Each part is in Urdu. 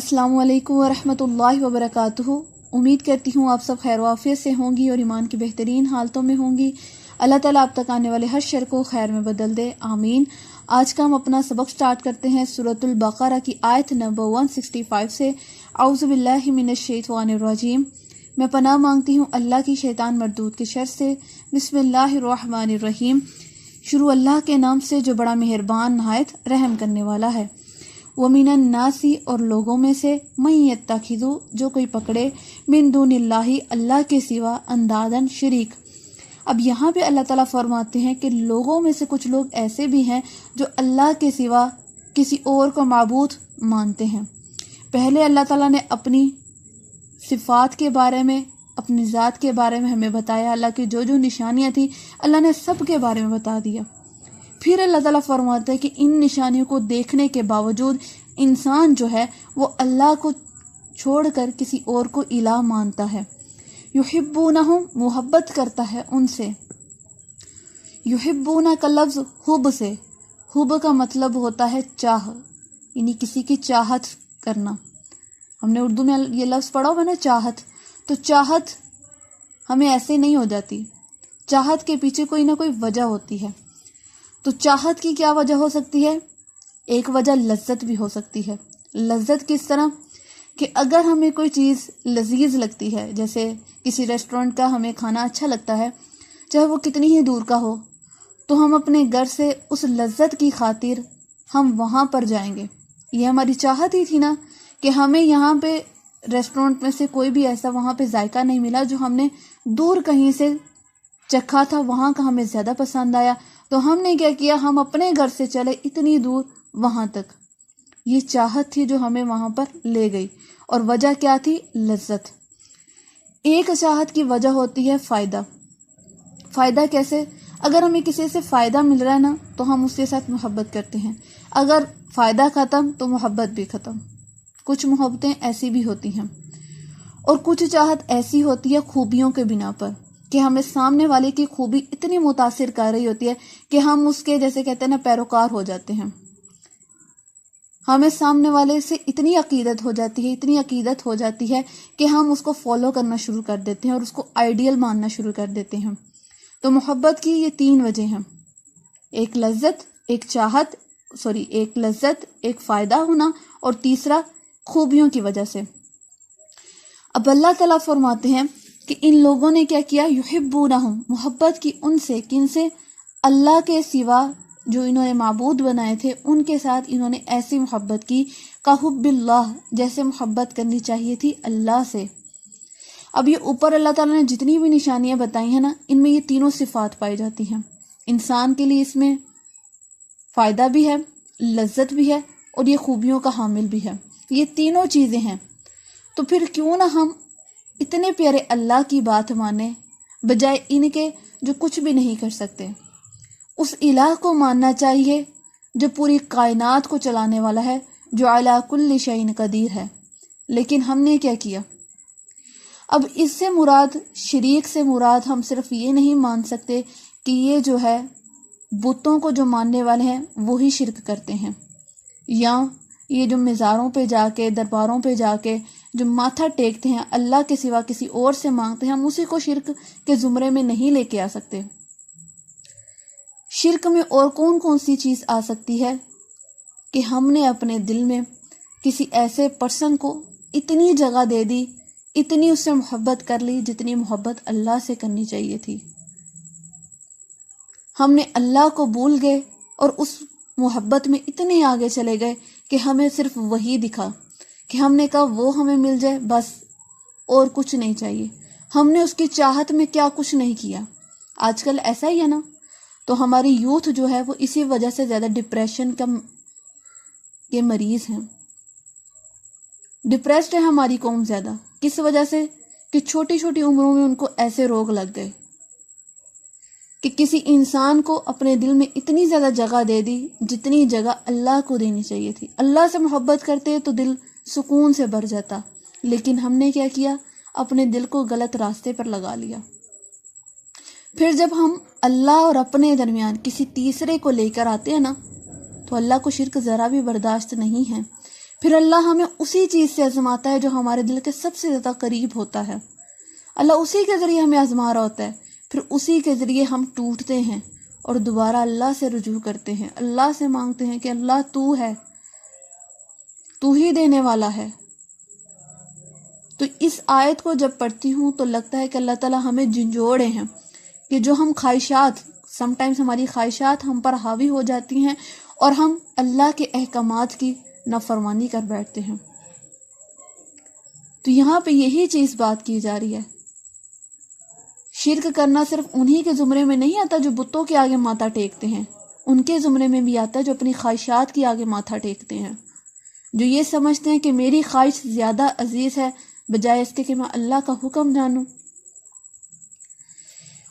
السلام علیکم ورحمۃ اللہ وبرکاتہ۔ امید کرتی ہوں آپ سب خیر و عافیت سے ہوں گی اور ایمان کی بہترین حالتوں میں ہوں گی۔ اللہ تعالیٰ آپ تک آنے والے ہر شر کو خیر میں بدل دے، آمین۔ آج کا ہم اپنا سبق سٹارٹ کرتے ہیں سورۃ البقرہ کی آیت نمبر 165 سے۔ اعوذ باللہ من الشیطان الرجیم، میں پناہ مانگتی ہوں اللہ کی شیطان مردود کے شر سے۔ بسم اللہ الرحمن الرحیم، شروع اللہ کے نام سے جو بڑا مہربان نہایت رحم کرنے والا ہے۔ وَمِنَ النَّاسِ اور لوگوں میں سے مَن يَتَّخِذُ جو کوئی پکڑے من دون اللہ اللہ کے سوا اندادن شریک۔ اب یہاں پہ اللہ تعالیٰ فرماتے ہیں کہ لوگوں میں سے کچھ لوگ ایسے بھی ہیں جو اللہ کے سوا کسی اور کو معبود مانتے ہیں۔ پہلے اللہ تعالیٰ نے اپنی صفات کے بارے میں، اپنی ذات کے بارے میں ہمیں بتایا، اللہ کی جو جو نشانیاں تھیں اللہ نے سب کے بارے میں بتا دیا۔ پھر اللہ تعالیٰ فرماتا ہے کہ ان نشانیوں کو دیکھنے کے باوجود انسان جو ہے وہ اللہ کو چھوڑ کر کسی اور کو الہ مانتا ہے۔ یحبونہم محبت کرتا ہے ان سے۔ یحبون کا لفظ حب سے، حب کا مطلب ہوتا ہے چاہ، یعنی کسی کی چاہت کرنا۔ ہم نے اردو میں یہ لفظ پڑھا ہوگا نا، چاہت۔ تو چاہت ہمیں ایسے نہیں ہو جاتی، چاہت کے پیچھے کوئی نہ کوئی وجہ ہوتی ہے۔ تو چاہت کی کیا وجہ ہو سکتی ہے؟ ایک وجہ لذت بھی ہو سکتی ہے۔ لذت کس طرح کہ اگر ہمیں کوئی چیز لذیذ لگتی ہے، جیسے کسی ریسٹورنٹ کا ہمیں کھانا اچھا لگتا ہے، چاہے وہ کتنی ہی دور کا ہو، تو ہم اپنے گھر سے اس لذت کی خاطر ہم وہاں پر جائیں گے۔ یہ ہماری چاہت ہی تھی نا کہ ہمیں یہاں پہ ریسٹورنٹ میں سے کوئی بھی ایسا وہاں پہ ذائقہ نہیں ملا جو ہم نے دور کہیں سے چکھا تھا، وہاں کا ہمیں زیادہ پسند آیا، تو ہم نے کیا کیا، ہم اپنے گھر سے چلے اتنی دور وہاں تک۔ یہ چاہت تھی جو ہمیں وہاں پر لے گئی، اور وجہ کیا تھی؟ لذت۔ ایک چاہت کی وجہ ہوتی ہے فائدہ۔ فائدہ کیسے؟ اگر ہمیں کسی سے فائدہ مل رہا ہے نا تو ہم اس کے ساتھ محبت کرتے ہیں، اگر فائدہ ختم تو محبت بھی ختم۔ کچھ محبتیں ایسی بھی ہوتی ہیں، اور کچھ چاہت ایسی ہوتی ہے خوبیوں کے بنا پر کہ ہمیں سامنے والے کی خوبی اتنی متاثر کر رہی ہوتی ہے کہ ہم اس کے، جیسے کہتے ہیں نا، پیروکار ہو جاتے ہیں۔ ہمیں سامنے والے سے اتنی عقیدت ہو جاتی ہے، اتنی عقیدت ہو جاتی ہے کہ ہم اس کو فالو کرنا شروع کر دیتے ہیں اور اس کو آئیڈیل ماننا شروع کر دیتے ہیں۔ تو محبت کی یہ تین وجہ ہیں، ایک لذت، ایک لذت، ایک فائدہ ہونا، اور تیسرا خوبیوں کی وجہ سے۔ اب اللہ تعالیٰ فرماتے ہیں کہ ان لوگوں نے کیا کیا، یحبونہم محبت کی ان سے، کن سے؟ اللہ کے سوا جو انہوں نے معبود بنائے تھے ان کے ساتھ انہوں نے ایسی محبت کی کہ حب اللہ، جیسے محبت کرنی چاہیے تھی اللہ سے۔ اب یہ اوپر اللہ تعالیٰ نے جتنی بھی نشانیاں بتائی ہیں نا، ان میں یہ تینوں صفات پائی جاتی ہیں۔ انسان کے لیے اس میں فائدہ بھی ہے، لذت بھی ہے، اور یہ خوبیوں کا حامل بھی ہے۔ یہ تینوں چیزیں ہیں، تو پھر کیوں نہ ہم اتنے پیارے اللہ کی بات مانیں بجائے ان کے جو کچھ بھی نہیں کر سکتے۔ اس الہ کو ماننا چاہیے جو پوری کائنات کو چلانے والا ہے، جو علی کل شیء قدیر ہے۔ لیکن ہم نے کیا کیا؟ اب اس سے مراد، شریک سے مراد، ہم صرف یہ نہیں مان سکتے کہ یہ جو ہے بتوں کو جو ماننے والے ہیں وہی شرک کرتے ہیں، یا یہ جو مزاروں پہ جا کے، درباروں پہ جا کے جو ماتھا ٹیکتے ہیں، اللہ کے سوا کسی اور سے مانگتے ہیں، ہم اسی کو شرک کے زمرے میں نہیں لے کے آ سکتے۔ شرک میں اور کون کون سی چیز آ سکتی ہے کہ ہم نے اپنے دل میں کسی ایسے پرسن کو اتنی جگہ دے دی، اتنی اس سے محبت کر لی جتنی محبت اللہ سے کرنی چاہیے تھی۔ ہم نے اللہ کو بھول گئے اور اس محبت میں اتنے آگے چلے گئے کہ ہمیں صرف وہی دکھا، کہ ہم نے کہا وہ ہمیں مل جائے بس، اور کچھ نہیں چاہیے۔ ہم نے اس کی چاہت میں کیا کچھ نہیں کیا۔ آج کل ایسا ہی ہے نا، تو ہماری یوتھ جو ہے وہ اسی وجہ سے زیادہ ڈپریشن کے مریض ہیں۔ ڈپریسڈ ہے ہماری قوم زیادہ، کس وجہ سے؟ کہ چھوٹی چھوٹی عمروں میں ان کو ایسے روگ لگ گئے کہ کسی انسان کو اپنے دل میں اتنی زیادہ جگہ دے دی جتنی جگہ اللہ کو دینی چاہیے تھی۔ اللہ سے محبت کرتے تو دل سکون سے بھر جاتا، لیکن ہم نے کیا کیا؟ اپنے دل کو غلط راستے پر لگا لیا۔ پھر جب ہم اللہ اور اپنے درمیان کسی تیسرے کو لے کر آتے ہیں نا، تو اللہ کو شرک ذرا بھی برداشت نہیں ہے۔ پھر اللہ ہمیں اسی چیز سے آزماتا ہے جو ہمارے دل کے سب سے زیادہ قریب ہوتا ہے. اللہ اسی کے ذریعے ہمیں آزما رہا ہوتا ہے. پھر اسی کے ذریعے ہم ٹوٹتے ہیں اور دوبارہ اللہ سے رجوع کرتے ہیں، اللہ سے مانگتے ہیں کہ اللہ تو ہے، تو ہی دینے والا ہے. تو اس آیت کو جب پڑھتی ہوں تو لگتا ہے کہ اللہ تعالیٰ ہمیں جھنجھوڑے ہیں کہ جو ہم خواہشات، سم ٹائمز ہماری خواہشات ہم پر حاوی ہو جاتی ہیں اور ہم اللہ کے احکامات کی نافرمانی کر بیٹھتے ہیں. تو یہاں پہ یہی چیز بات کی جا رہی ہے. شرک کرنا صرف انہی کے زمرے میں نہیں آتا جو بتوں کے آگے ماتھا ٹیکتے ہیں، ان کے زمرے میں بھی آتا ہے جو اپنی خواہشات کے آگے ماتھا ٹیکتے ہیں، جو یہ سمجھتے ہیں کہ میری خواہش زیادہ عزیز ہے بجائے اس کے کہ میں اللہ کا حکم جانوں.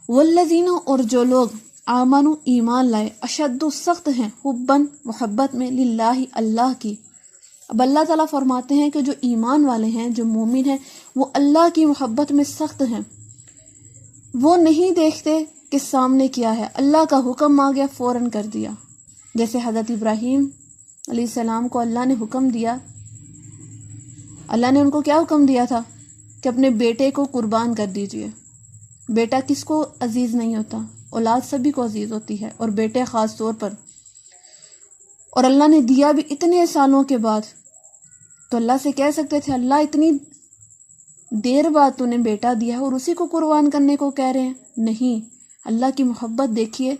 والذین، اور جو لوگ آمنوا ایمان لائے، اشد سخت ہیں، حباً محبت میں، للہ اللہ کی. اب اللہ تعالیٰ فرماتے ہیں کہ جو ایمان والے ہیں، جو مومن ہیں، وہ اللہ کی محبت میں سخت ہیں. وہ نہیں دیکھتے کہ سامنے کیا ہے، اللہ کا حکم آ گیا فوراً کر دیا. جیسے حضرت ابراہیم علیہ السلام کو اللہ نے حکم دیا، اللہ نے ان کو کیا حکم دیا تھا کہ اپنے بیٹے کو قربان کر دیجئے. بیٹا کس کو عزیز نہیں ہوتا؟ اولاد سبھی کو عزیز ہوتی ہے، اور بیٹے خاص طور پر. اور اللہ نے دیا بھی اتنے سالوں کے بعد. تو اللہ سے کہہ سکتے تھے اللہ اتنی دیر بعد تو نے بیٹا دیا ہے اور اسی کو قربان کرنے کو کہہ رہے ہیں. نہیں، اللہ کی محبت دیکھیے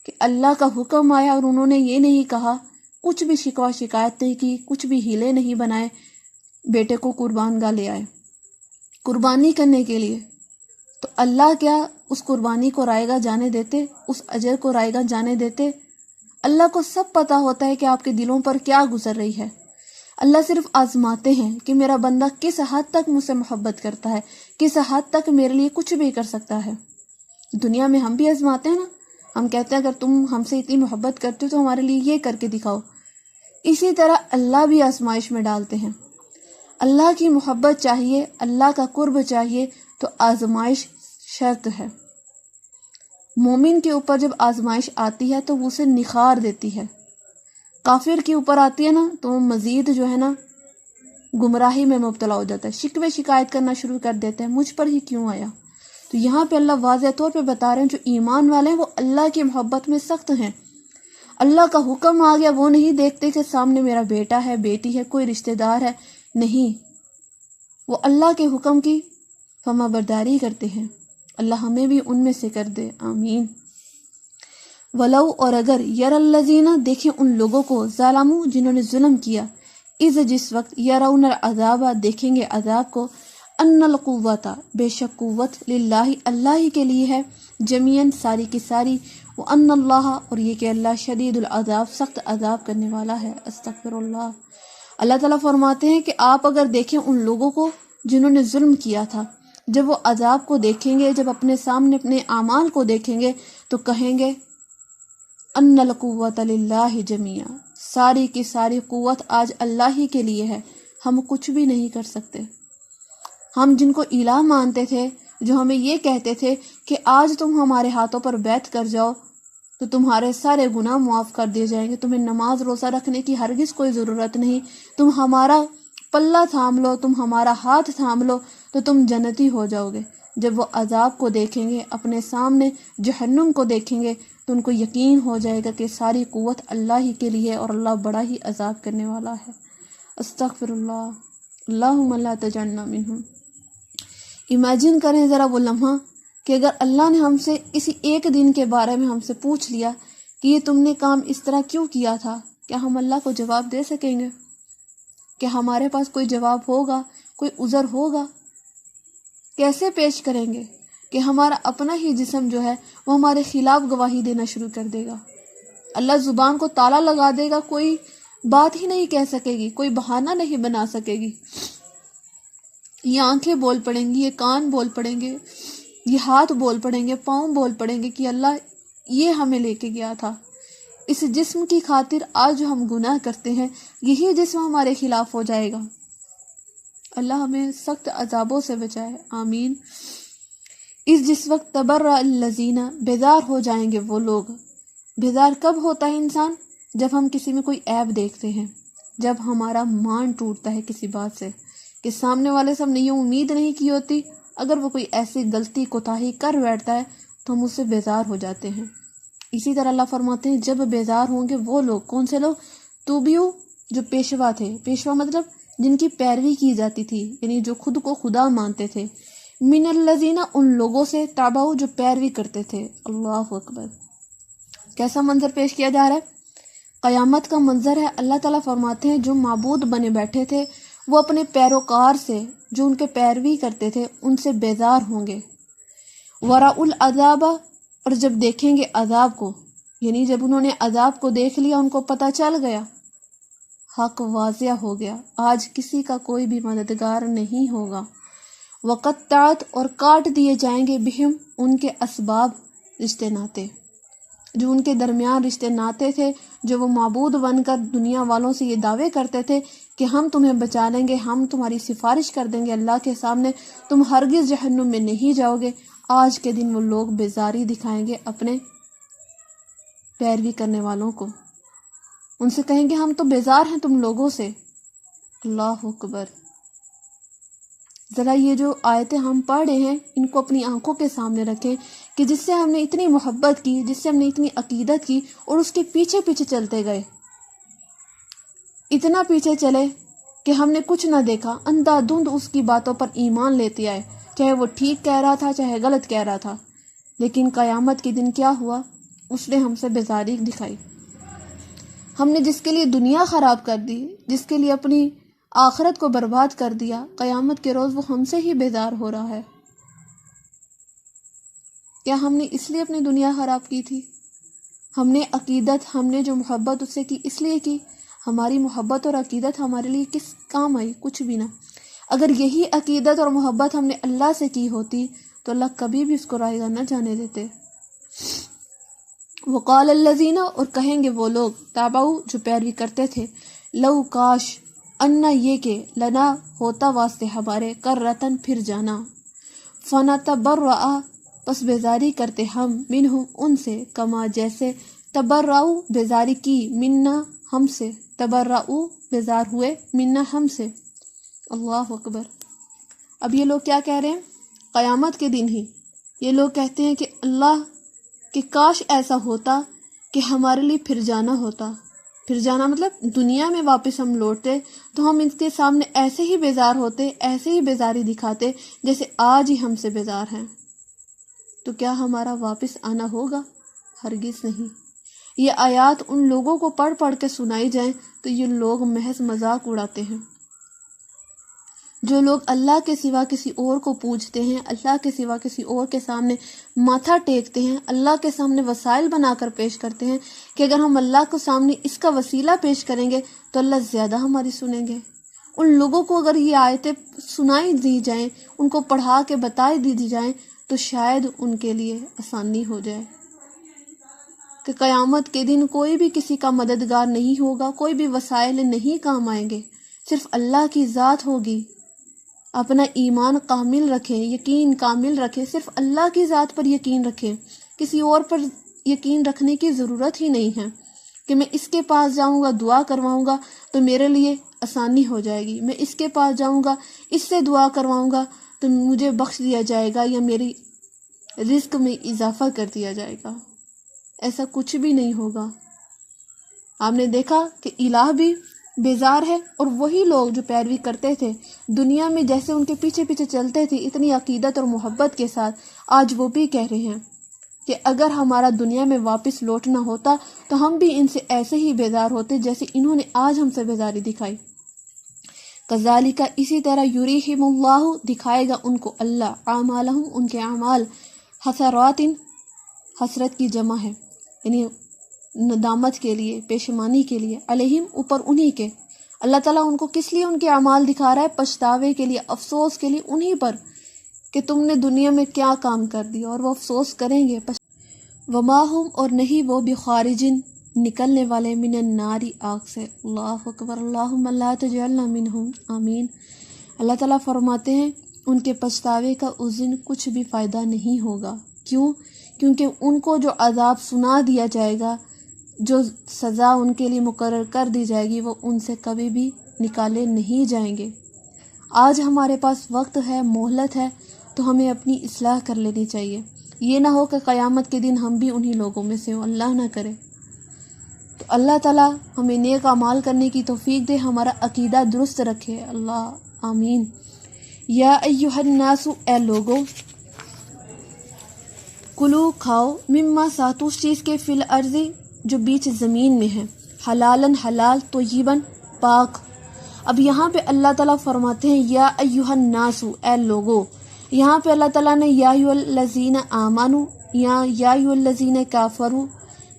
کہ اللہ کا حکم آیا اور انہوں نے یہ نہیں کہا، کچھ بھی شکوہ شکایت نہیں کی، کچھ بھی ہیلے نہیں بنائے، بیٹے کو قربان گاہ لے آئے قربانی کرنے کے لیے. تو اللہ کیا اس قربانی کو رائے گاہ جانے دیتے؟ اس اجر کو رائے گاہ جانے دیتے؟ اللہ کو سب پتہ ہوتا ہے کہ آپ کے دلوں پر کیا گزر رہی ہے. اللہ صرف آزماتے ہیں کہ میرا بندہ کس حد تک مجھ سے محبت کرتا ہے، کس حد تک میرے لیے کچھ بھی کر سکتا ہے. دنیا میں ہم بھی آزماتے ہیں نا، ہم کہتے ہیں اگر تم ہم سے اتنی محبت کرتے ہو تو ہمارے لیے یہ کر کے دکھاؤ. اسی طرح اللہ بھی آزمائش میں ڈالتے ہیں. اللہ کی محبت چاہیے، اللہ کا قرب چاہیے تو آزمائش شرط ہے. مومن کے اوپر جب آزمائش آتی ہے تو وہ اسے نکھار دیتی ہے. کافر کے اوپر آتی ہے نا تو وہ مزید جو ہے نا گمراہی میں مبتلا ہو جاتا ہے، شکوے شکایت کرنا شروع کر دیتے ہیں، مجھ پر ہی کیوں آیا. تو یہاں پہ اللہ واضح طور پہ بتا رہے ہیں جو ایمان والے ہیں وہ اللہ کی محبت میں سخت ہیں. اللہ کا حکم آ گیا، وہ نہیں دیکھتے کہ سامنے میرا بیٹا ہے، بیٹی ہے، کوئی رشتہ دار ہے، نہیں، وہ اللہ کے حکم کی فرما برداری کرتے ہیں. اللہ ہمیں بھی ان میں سے کر دے، آمین. ولو، اور اگر، یر الذین، دیکھیں ان لوگوں کو، ظالموا، جنہوں نے ظلم کیا، اذ، جس وقت، یرون العذاب، دیکھیں گے عذاب کو، ان القوت، بے شک قوت، للہ، اللہ ہی کے لیے ہے، جمیعاً، ساری کی ساری، وان اللہ، اور یہ کہ اللہ شدید العذاب، سخت عذاب کرنے والا ہے. استغفر اللہ. اللہ تعالیٰ فرماتے ہیں کہ آپ اگر دیکھیں ان لوگوں کو جنہوں نے ظلم کیا تھا، جب وہ عذاب کو دیکھیں گے، جب اپنے سامنے اپنے اعمال کو دیکھیں گے تو کہیں گے ان القوت للہ جمیعا، ساری کی ساری قوت آج اللہ ہی کے لیے ہے، ہم کچھ بھی نہیں کر سکتے. ہم جن کو الہ مانتے تھے، جو ہمیں یہ کہتے تھے کہ آج تم ہمارے ہاتھوں پر بیعت کر جاؤ تو تمہارے سارے گناہ معاف کر دیے جائیں گے، تمہیں نماز روزہ رکھنے کی ہرگز کوئی ضرورت نہیں، تم ہمارا پلہ تھام لو، تم ہمارا ہاتھ تھام لو تو تم جنتی ہو جاؤ گے. جب وہ عذاب کو دیکھیں گے، اپنے سامنے جہنم کو دیکھیں گے تو ان کو یقین ہو جائے گا کہ ساری قوت اللہ ہی کے لیے اور اللہ بڑا ہی عذاب کرنے والا ہے. استغفر اللہ. اللہم لا تجعلنا منہم. امیجن کریں ذرا وہ لمحہ کہ اگر اللہ نے ہم سے اسی ایک دن کے بارے میں ہم سے پوچھ لیا کہ یہ تم نے کام اس طرح کیوں کیا تھا، کیا ہم اللہ کو جواب دے سکیں گے؟ کہ ہمارے پاس کوئی جواب ہوگا، کوئی عذر ہوگا؟ کیسے پیش کریں گے کہ ہمارا اپنا ہی جسم جو ہے وہ ہمارے خلاف گواہی دینا شروع کر دے گا. اللہ زبان کو تالا لگا دے گا، کوئی بات ہی نہیں کہہ سکے گی، کوئی بہانہ نہیں بنا سکے گی. یہ آنکھیں بول پڑیں گی، یہ کان بول پڑیں گے، یہ ہاتھ بول پڑیں گے، پاؤں بول پڑیں گے کہ اللہ یہ ہمیں لے کے گیا تھا. اس جسم کی خاطر آج جو ہم گناہ کرتے ہیں یہی جسم ہمارے خلاف ہو جائے گا. اللہ ہمیں سخت عذابوں سے بچائے، آمین. اس جس وقت تبرأ الذین، بیدار ہو جائیں گے وہ لوگ. بیدار کب ہوتا ہے انسان؟ جب ہم کسی میں کوئی عیب دیکھتے ہیں. جب ہمارا مان ٹوٹتا ہے کسی بات سے کہ سامنے والے سے ہم نے یہ امید نہیں کی ہوتی، اگر وہ کوئی ایسی غلطی کوتاہی کر بیٹھتا ہے تو ہم اس سے بیزار ہو جاتے ہیں۔ اسی طرح اللہ فرماتے ہیں جب بیزار ہوں گے وہ لوگ، کون سے لوگ؟ توبیو، جو پیشوا تھے، پیشوا مطلب جن کی پیروی کی جاتی تھی، یعنی جو خود کو خدا مانتے تھے، من الذین، ان لوگوں سے، تابعو، جو پیروی کرتے تھے۔ اللہ اکبر، کیسا منظر پیش کیا جا رہا ہے؟ قیامت کا منظر ہے۔ اللہ تعالیٰ فرماتے ہیں جو معبود بنے بیٹھے تھے وہ اپنے پیروکار سے، جو ان کے پیروی کرتے تھے، ان سے بیزار ہوں گے۔ وَرَأُوا الْعَذَابَ، اور جب دیکھیں گے عذاب کو، یعنی جب انہوں نے عذاب کو دیکھ لیا، ان کو پتہ چل گیا، حق واضح ہو گیا، آج کسی کا کوئی بھی مددگار نہیں ہوگا۔ وَقَطَّعَتْ، اور کاٹ دیے جائیں گے، بہم، ان کے اسباب، رشتے ناتے، جو ان کے درمیان رشتے ناتے تھے، جو وہ معبود بن کر دنیا والوں سے یہ دعوے کرتے تھے کہ ہم تمہیں بچا لیں گے، ہم تمہاری سفارش کر دیں گے اللہ کے سامنے، تم ہرگز جہنم میں نہیں جاؤ گے۔ آج کے دن وہ لوگ بیزاری دکھائیں گے اپنے پیروی کرنے والوں کو، ان سے کہیں گے ہم تو بیزار ہیں تم لوگوں سے۔ اللہ اکبر، ذرا یہ جو آیتیں ہم پڑھ رہے ہیں ان کو اپنی آنکھوں کے سامنے رکھیں کہ جس سے ہم نے اتنی محبت کی، جس سے ہم نے اتنی عقیدت کی، اور اس کے پیچھے پیچھے چلتے گئے، اتنا پیچھے چلے کہ ہم نے کچھ نہ دیکھا، اندھا دھند اس کی باتوں پر ایمان لیتے آئے، چاہے وہ ٹھیک کہہ رہا تھا چاہے غلط کہہ رہا تھا، لیکن قیامت کے دن کیا ہوا؟ اس نے ہم سے بیزاری دکھائی۔ ہم نے جس کے لیے دنیا خراب کر دی، جس کے لیے اپنی آخرت کو برباد کر دیا، قیامت کے روز وہ ہم سے ہی بیزار ہو رہا ہے۔ کیا ہم نے اس لیے اپنی دنیا خراب کی تھی؟ ہم نے عقیدت، ہم نے جو محبت اس سے کی، اس لیے کی؟ ہماری محبت اور عقیدت ہمارے لیے کس کام آئی؟ کچھ بھی نہ۔ اگر یہی عقیدت اور محبت ہم نے اللہ سے کی ہوتی تو اللہ کبھی بھی اس کو رائیگاں نہ جانے دیتے۔ وقال الذین، اور کہیں گے وہ لوگ، تابعو، جو پیروی کرتے تھے، لو کاش، انا، یہ کہ، لنا، ہوتا واسطے ہمارے، کررتن، پھر جانا، فنتبرأ، پس بیزاری کرتے ہم، منہم، ان سے، کما، جیسے، تبرؤ، بیزاری کی، منا، ہم سے، تبرؤ، بیزار ہوئے، منا، ہم سے۔ اللہ اکبر۔ اب یہ لوگ کیا کہہ رہے ہیں؟ قیامت کے دن ہی یہ لوگ کہتے ہیں کہ اللہ، کہ کاش ایسا ہوتا کہ ہمارے لیے پھر جانا ہوتا۔ پھر جانا مطلب دنیا میں واپس ہم لوٹتے تو ہم ان کے سامنے ایسے ہی بیزار ہوتے، ایسے ہی بیزاری دکھاتے جیسے آج ہی ہم سے بیزار ہیں۔ تو کیا ہمارا واپس آنا ہوگا؟ ہرگز نہیں۔ یہ آیات ان لوگوں کو پڑھ پڑھ کے سنائی جائیں تو یہ لوگ محض مذاق اڑاتے ہیں۔ جو لوگ اللہ کے سوا کسی اور کو پوجتے ہیں، اللہ کے سوا کسی اور کے سامنے ماتھا ٹیکتے ہیں، اللہ کے سامنے وسائل بنا کر پیش کرتے ہیں کہ اگر ہم اللہ کو سامنے اس کا وسیلہ پیش کریں گے تو اللہ زیادہ ہماری سنیں گے، ان لوگوں کو اگر یہ آیتیں سنائی دی جائیں، ان کو پڑھا کے بتائی دی جائیں تو شاید ان کے لیے آسانی ہو جائے کہ قیامت کے دن کوئی بھی کسی کا مددگار نہیں ہوگا، کوئی بھی وسائل نہیں کام آئیں گے، صرف اللہ کی ذات ہوگی۔ اپنا ایمان کامل رکھیں، یقین کامل رکھیں، صرف اللہ کی ذات پر یقین رکھیں، کسی اور پر یقین رکھنے کی ضرورت ہی نہیں ہے کہ میں اس کے پاس جاؤں گا، دعا کرواؤں گا تو میرے لیے آسانی ہو جائے گی، میں اس کے پاس جاؤں گا، اس سے دعا کرواؤں گا تو مجھے بخش دیا جائے گا یا میری رزق میں اضافہ کر دیا جائے گا۔ ایسا کچھ بھی نہیں ہوگا۔ آپ نے دیکھا کہ الہ بھی بیزار ہے، اور وہی لوگ جو پیروی کرتے تھے دنیا میں، جیسے ان کے پیچھے پیچھے چلتے تھے اتنی عقیدت اور محبت کے ساتھ، آج وہ بھی کہہ رہے ہیں کہ اگر ہمارا دنیا میں واپس لوٹنا ہوتا تو ہم بھی ان سے ایسے ہی بیزار ہوتے جیسے انہوں نے آج ہم سے بیزاری دکھائی۔ کذالک، اسی طرح، یریہم اللہ، دکھائے گا ان کو اللہ، اعمالہم، ان کے اعمال، حسرات، حسرت کی جمع ہے، یعنی ندامت کے لیے، پیشمانی کے لیے، علیہم، اوپر انہی کے۔ اللہ تعالیٰ ان کو کس لیے ان کے اعمال دکھا رہا ہے؟ پچھتاوے کے لیے، افسوس کے لیے انہی پر کہ تم نے دنیا میں کیا کام کر دیا، اور وہ افسوس کریں گے۔ وما ہم، اور نہیں وہ، بخارجن، نکلنے والے، من النار، آگ سے۔ اللہ اکبر، اللہم لا تجعلنا منہم، آمین۔ اللہ تعالیٰ فرماتے ہیں ان کے پچھتاوے کا اس دن کچھ بھی فائدہ نہیں ہوگا۔ کیوں؟ کیونکہ ان کو جو عذاب سنا دیا جائے گا جو سزا ان کے لیے مقرر کر دی جائے گی وہ ان سے کبھی بھی نکالے نہیں جائیں گے۔ آج ہمارے پاس وقت ہے، مہلت ہے، تو ہمیں اپنی اصلاح کر لینی چاہیے۔ یہ نہ ہو کہ قیامت کے دن ہم بھی انہی لوگوں میں سے ہوں، اللہ نہ کرے۔ تو اللہ تعالیٰ ہمیں نیک اعمال کرنے کی توفیق دے، ہمارا عقیدہ درست رکھے، اللہ آمین۔ یا ایھا الناس، اے لوگو، کلو کھاؤ، مما ساتھ اس چیز کے، فی الارض جو بیچ زمین میں ہے، حلالن حلال، طیباً پاک۔ اب یہاں پہ اللہ تعالیٰ فرماتے ہیں یا ایھا الناس، اے لوگو۔ یہاں پہ اللہ تعالیٰ نے یا ایھا الذین آمنوا یا ایھا الذین کافروا،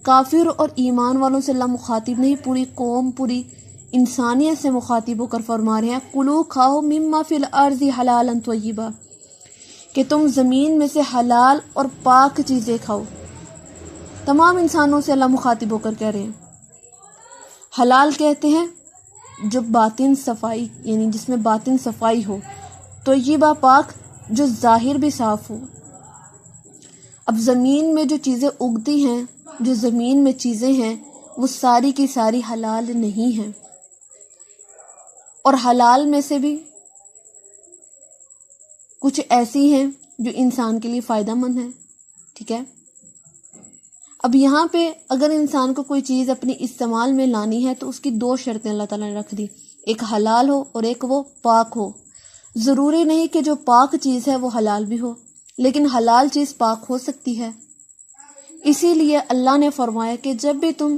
کافر اور ایمان والوں سے اللہ مخاطب نہیں، پوری قوم، پوری انسانیت سے مخاطب ہو کر فرما رہے ہیں کلو کھاؤ مما فی الارض حلالا طیبا، کہ تم زمین میں سے حلال اور پاک چیزیں کھاؤ۔ تمام انسانوں سے اللہ مخاطب ہو کر کہہ رہے ہیں۔ حلال کہتے ہیں جو باطن صفائی، یعنی جس میں باطن صفائی ہو، طیبہ پاک جو ظاہر بھی صاف ہو۔ اب زمین میں جو چیزیں اگتی ہیں، جو زمین میں چیزیں ہیں، وہ ساری کی ساری حلال نہیں ہیں، اور حلال میں سے بھی کچھ ایسی ہیں جو انسان کے لیے فائدہ مند ہیں، ٹھیک ہے۔ اب یہاں پہ اگر انسان کو کوئی چیز اپنی استعمال میں لانی ہے تو اس کی دو شرطیں اللہ تعالیٰ نے رکھ دی، ایک حلال ہو اور ایک وہ پاک ہو۔ ضروری نہیں کہ جو پاک چیز ہے وہ حلال بھی ہو، لیکن حلال چیز پاک ہو سکتی ہے۔ اسی لیے اللہ نے فرمایا کہ جب بھی تم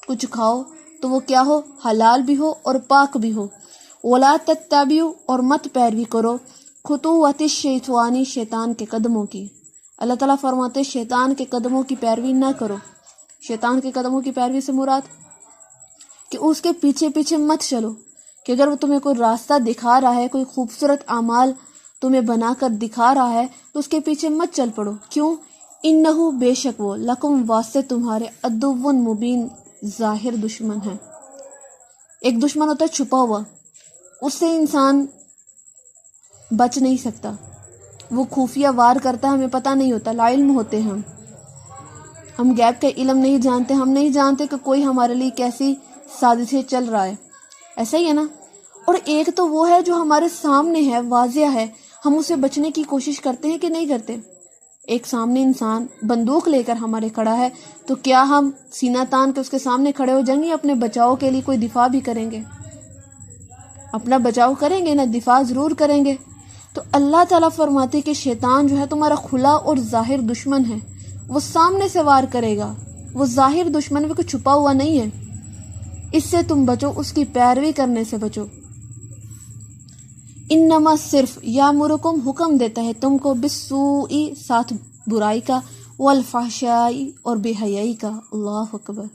کچھ کھاؤ تو وہ کیا ہو، حلال بھی ہو اور پاک بھی ہو۔ وَلَا تَتَّبِعُوا، اور مت پیروی کرو، خطوات الشیطان، شیطان کے قدموں کی۔ اللہ تعالیٰ فرماتے ہیں شیطان کے قدموں کی پیروی نہ کرو۔ شیطان کے قدموں کی پیروی سے مراد کہ اس کے پیچھے پیچھے مت چلو، کہ اگر وہ تمہیں کوئی راستہ دکھا رہا ہے، کوئی خوبصورت اعمال تمہیں بنا کر دکھا رہا ہے تو اس کے پیچھے مت چل پڑو۔ کیوں؟ انہو، بے شک وہ، لکم، واسطے تمہارے، عدو مبین، ظاہر دشمن ہے۔ ایک دشمن ہوتا ہے چھپا ہوا، اس سے انسان بچ نہیں سکتا، وہ خفیہ وار کرتا ہے، ہمیں پتہ نہیں ہوتا، لا علم ہوتے ہیں ہم غیب کا علم نہیں جانتے، ہم نہیں جانتے کہ کوئی ہمارے لیے کیسی سازشیں چل رہا ہے، ایسا ہی ہے نا۔ اور ایک تو وہ ہے جو ہمارے سامنے ہے، واضح ہے، ہم اسے بچنے کی کوشش کرتے ہیں کہ نہیں کرتے۔ ایک سامنے انسان بندوق لے کر ہمارے کھڑا ہے تو کیا ہم سینہ تان کے اس کے سامنے کھڑے ہو جائیں گے، اپنے بچاؤ کے لیے کوئی دفاع بھی کریں گے؟ اپنا بچاؤ کریں گے نا، دفاع ضرور کریں گے۔ تو اللہ تعالیٰ فرماتے کہ شیطان جو ہے تمہارا کھلا اور ظاہر دشمن ہے، وہ سامنے سے وار کرے گا، وہ ظاہر دشمن بھی کوئی چھپا ہوا نہیں ہے، اس سے تم بچو، اس کی پیروی کرنے سے بچو۔ انما، صرف، یامرکم، حکم دیتا ہے تم کو، بالسوء، ساتھ برائی کا، والفحشاء، اور بے حیائی کا۔ اللہ اکبر۔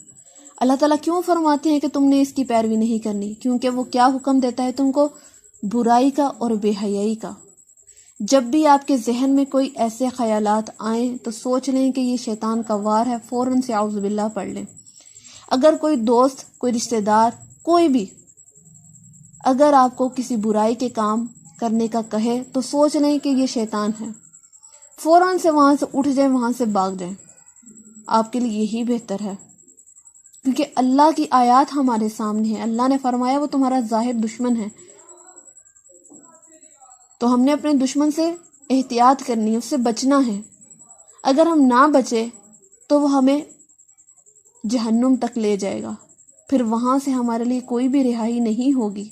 اللہ تعالیٰ کیوں فرماتے ہیں کہ تم نے اس کی پیروی نہیں کرنی؟ کیونکہ وہ کیا حکم دیتا ہے تم کو؟ برائی کا اور بے حیائی کا۔ جب بھی آپ کے ذہن میں کوئی ایسے خیالات آئیں تو سوچ لیں کہ یہ شیطان کا وار ہے، فوراً سے اعوذ باللہ پڑھ لیں۔ اگر کوئی دوست، کوئی رشتہ دار، کوئی بھی اگر آپ کو کسی برائی کے کام کرنے کا کہے تو سوچ لیں کہ یہ شیطان ہے، فوراً سے وہاں سے اٹھ جائیں، وہاں سے بھاگ جائیں، آپ کے لیے یہی بہتر ہے، کیونکہ اللہ کی آیات ہمارے سامنے ہیں، اللہ نے فرمایا وہ تمہارا ظاہر دشمن ہے، تو ہم نے اپنے دشمن سے احتیاط کرنی ہے، اس سے بچنا ہے۔ اگر ہم نہ بچے تو وہ ہمیں جہنم تک لے جائے گا، پھر وہاں سے ہمارے لیے کوئی بھی رہائی نہیں ہوگی۔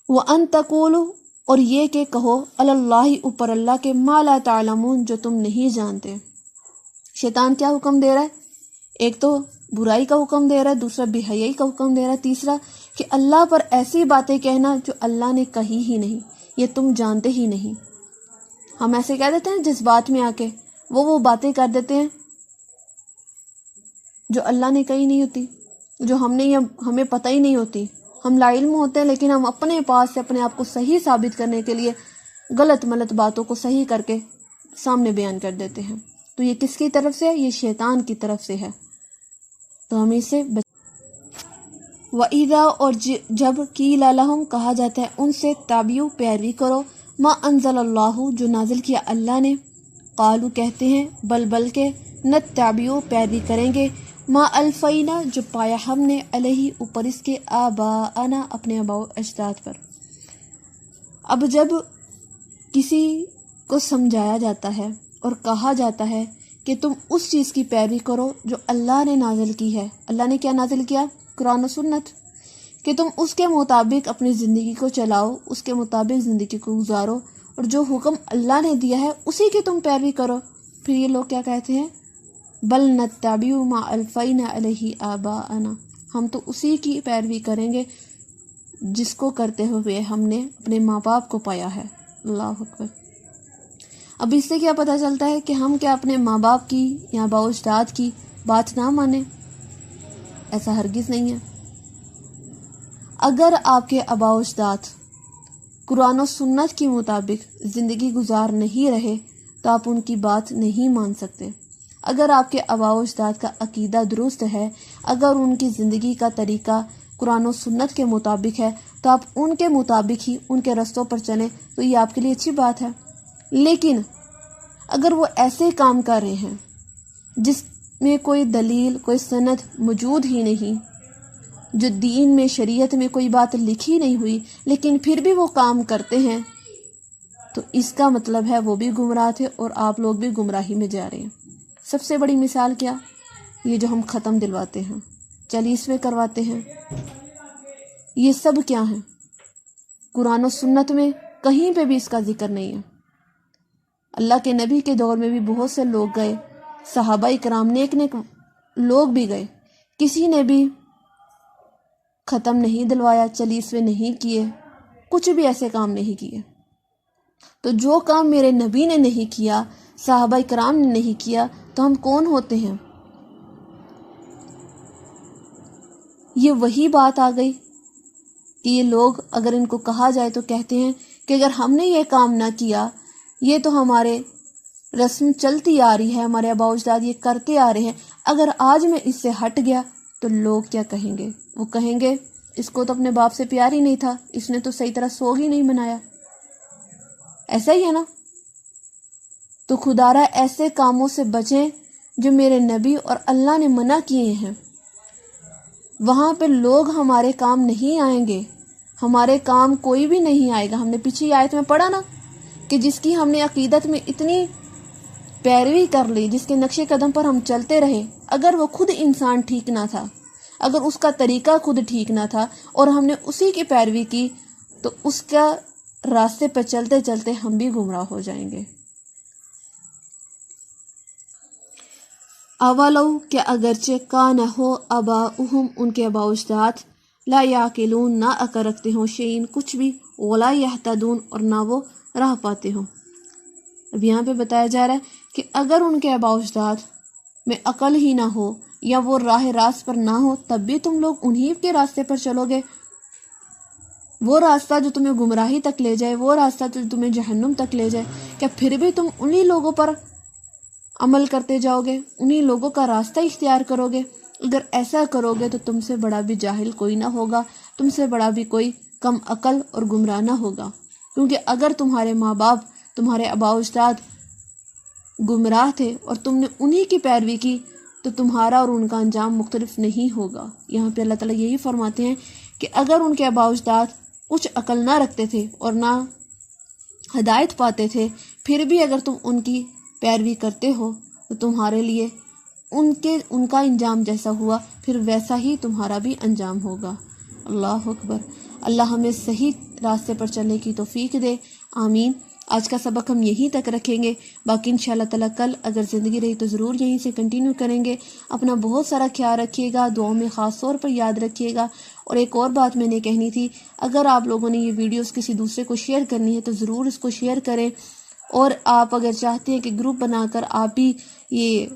وَأَن تَقُولُوا، اور یہ کہ کہو، علی اللہ، اوپر اللہ کے، ما لا تعلمون، جو تم نہیں جانتے۔ شیطان کیا حکم دے رہا ہے؟ ایک تو برائی کا حکم دے رہا ہے، دوسرا بے حیائی کا حکم دے رہا ہے، تیسرا کہ اللہ پر ایسی باتیں کہنا جو اللہ نے کہی ہی نہیں، یہ تم جانتے ہی نہیں۔ ہم ایسے کہہ دیتے ہیں جذبات میں آ کے، وہ باتیں کر دیتے ہیں جو اللہ نے کہی نہیں ہوتی، جو ہمیں پتہ ہی نہیں ہوتی۔ ہم لا علم ہوتے ہیں، لیکن ہم اپنے پاس سے اپنے آپ کو صحیح ثابت کرنے کے لیے غلط ملت باتوں کو صحیح کر کے سامنے بیان کر دیتے ہیں۔ تو یہ کس کی طرف سے ہے؟ یہ شیطان کی طرف سے ہے، تو ہمیں اسے وَإِذَا، اور جب قِیلَ لَهُمْ، کہا جاتا ہے ان سے، تابعوا، پیروی کرو، ما انزل اللہ، جو نازل کیا اللہ نے، قالوا، کہتے ہیں، بلکہ نتبع، پیروی کریں گے، ما الفینا جو پایا ہم نے علیہ اوپر اس کے آباءنا اپنے آباء و اجداد پر. اب جب کسی کو سمجھایا جاتا ہے اور کہا جاتا ہے کہ تم اس چیز کی پیروی کرو جو اللہ نے نازل کی ہے. اللہ نے کیا نازل کیا؟ قرآن و سنت. کہ تم اس کے مطابق اپنی زندگی کو چلاؤ، اس کے مطابق زندگی کو گزارو، اور جو حکم اللہ نے دیا ہے اسی کی تم پیروی کرو. پھر یہ لوگ کیا کہتے ہیں؟ بل نتبع ما الفینا علیہ آباءنا، ہم تو اسی کی پیروی کریں گے جس کو کرتے ہوئے ہم نے اپنے ماں باپ کو پایا ہے. اللہ اکبر. اب اس سے کیا پتہ چلتا ہے کہ ہم کیا اپنے ماں باپ کی یا آباء و اجداد کی بات نہ مانیں؟ ایسا ہرگز نہیں ہے. اگر آپ کے آباء و اجداد قرآن و سنت کے مطابق زندگی گزار نہیں رہے تو آپ ان کی بات نہیں مان سکتے. اگر آپ کے آباء و اجداد کا عقیدہ درست ہے، اگر ان کی زندگی کا طریقہ قرآن و سنت کے مطابق ہے تو آپ ان کے مطابق ہی ان کے رستوں پر چلیں تو یہ آپ کے لیے اچھی بات ہے. لیکن اگر وہ ایسے کام کر رہے ہیں جس میں کوئی دلیل، کوئی سند موجود ہی نہیں، جو دین میں، شریعت میں کوئی بات لکھی نہیں ہوئی، لیکن پھر بھی وہ کام کرتے ہیں، تو اس کا مطلب ہے وہ بھی گمراہ تھے اور آپ لوگ بھی گمراہی میں جا رہے ہیں. سب سے بڑی مثال کیا؟ یہ جو ہم ختم دلواتے ہیں، چالیسویں کرواتے ہیں، یہ سب کیا ہیں؟ قرآن و سنت میں کہیں پہ بھی اس کا ذکر نہیں ہے. اللہ کے نبی کے دور میں بھی بہت سے لوگ گئے، صحابہ کرام نیک نیک لوگ بھی گئے، کسی نے بھی ختم نہیں دلوایا، چالیسویں نہیں کیے، کچھ بھی ایسے کام نہیں کیے. تو جو کام میرے نبی نے نہیں کیا، صحابہ کرام نے نہیں کیا، تو ہم کون ہوتے ہیں؟ یہ وہی بات آ گئی کہ یہ لوگ اگر ان کو کہا جائے تو کہتے ہیں کہ اگر ہم نے یہ کام نہ کیا، یہ تو ہمارے رسم چلتی آ رہی ہے، ہمارے آباء و اجداد یہ کرتے آ رہے ہیں، اگر آج میں اس سے ہٹ گیا تو لوگ کیا کہیں گے؟ وہ کہیں گے اس کو تو اپنے باپ سے پیار ہی نہیں تھا، اس نے تو صحیح طرح سوگ ہی نہیں منایا. ایسا ہی ہے نا؟ تو خدارا ایسے کاموں سے بچیں جو میرے نبی اور اللہ نے منع کیے ہیں. وہاں پہ لوگ ہمارے کام نہیں آئیں گے، ہمارے کام کوئی بھی نہیں آئے گا. ہم نے پچھلی آیت میں پڑھا نا کہ جس کی ہم نے عقیدت میں اتنی پیروی کر لی، جس کے نقش قدم پر ہم چلتے رہے، اگر وہ خود انسان ٹھیک نہ تھا، اگر اس کا طریقہ خود ٹھیک نہ تھا اور ہم نے اسی کی پیروی کی، تو اس کا راستے پہ چلتے چلتے ہم بھی گمراہ ہو جائیں گے. اولو کہ اگرچہ کانہ ہو آباؤہم ان کے آباء و اجداد، لا یعقلون نہ عقل رکھتے ہوں، شیئن کچھ بھی، ولا یہتدون اور نہ وہ راہ پاتے ہوں. اب یہاں پہ بتایا جا رہا ہے کہ اگر ان کے آباء و اجداد میں عقل ہی نہ ہو یا وہ راہ راست پر نہ ہو، تب بھی تم لوگ انہی کے راستے پر چلو گے. وہ راستہ جو تمہیں گمراہی تک لے جائے، وہ راستہ جو تمہیں جہنم تک لے جائے، کیا پھر بھی تم انہی لوگوں پر عمل کرتے جاؤ گے، انہی لوگوں کا راستہ اختیار کرو گے؟ اگر ایسا کرو گے تو تم سے بڑا بھی جاہل کوئی نہ ہوگا، تم سے بڑا بھی کوئی کم عقل اور گمراہ نہ ہوگا. کیونکہ اگر تمہارے ماں باپ، تمہارے آباء و اجداد گمراہ تھے اور تم نے انہی کی پیروی کی، تو تمہارا اور ان کا انجام مختلف نہیں ہوگا. یہاں پہ اللہ تعالیٰ یہی فرماتے ہیں کہ اگر ان کے آباء و اجداد کچھ عقل نہ رکھتے تھے اور نہ ہدایت پاتے تھے، پھر بھی اگر تم ان کی پیروی کرتے ہو تو تمہارے لیے ان کا انجام جیسا ہوا، پھر ویسا ہی تمہارا بھی انجام ہوگا. اللہ اکبر. اللہ ہمیں صحیح راستے پر چلنے کی توفیق دے. آمین. آج کا سبق ہم یہیں تک رکھیں گے، باقی انشاءاللہ تعالیٰ کل اگر زندگی رہی تو ضرور یہیں سے کنٹینیو کریں گے. اپنا بہت سارا خیال رکھیے گا، دعاؤں میں خاص طور پر یاد رکھیے گا. اور ایک اور بات میں نے کہنی تھی، اگر آپ لوگوں نے یہ ویڈیوز کسی دوسرے کو شیئر کرنی ہے تو ضرور اس کو شیئر کریں. اور آپ اگر چاہتے ہیں کہ گروپ بنا کر آپ بھی یہ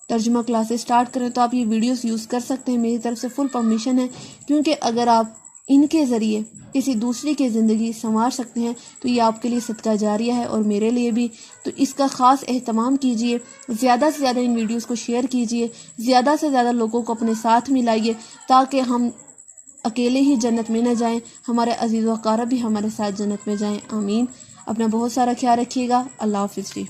ترجمہ کلاسز سٹارٹ کریں تو آپ یہ ویڈیوز یوز کر سکتے ہیں، میری طرف سے فل پرمیشن ہے. کیونکہ اگر آپ ان کے ذریعے کسی دوسری کی زندگی سنوار سکتے ہیں تو یہ آپ کے لیے صدقہ جاریہ ہے اور میرے لیے بھی. تو اس کا خاص اہتمام کیجئے، زیادہ سے زیادہ ان ویڈیوز کو شیئر کیجئے، زیادہ سے زیادہ لوگوں کو اپنے ساتھ ملائیے، تاکہ ہم اکیلے ہی جنت میں نہ جائیں، ہمارے عزیز و اقارب بھی ہمارے ساتھ جنت میں جائیں. آمین. اپنا بہت سارا خیال رکھیے گا. اللہ حافظ جی.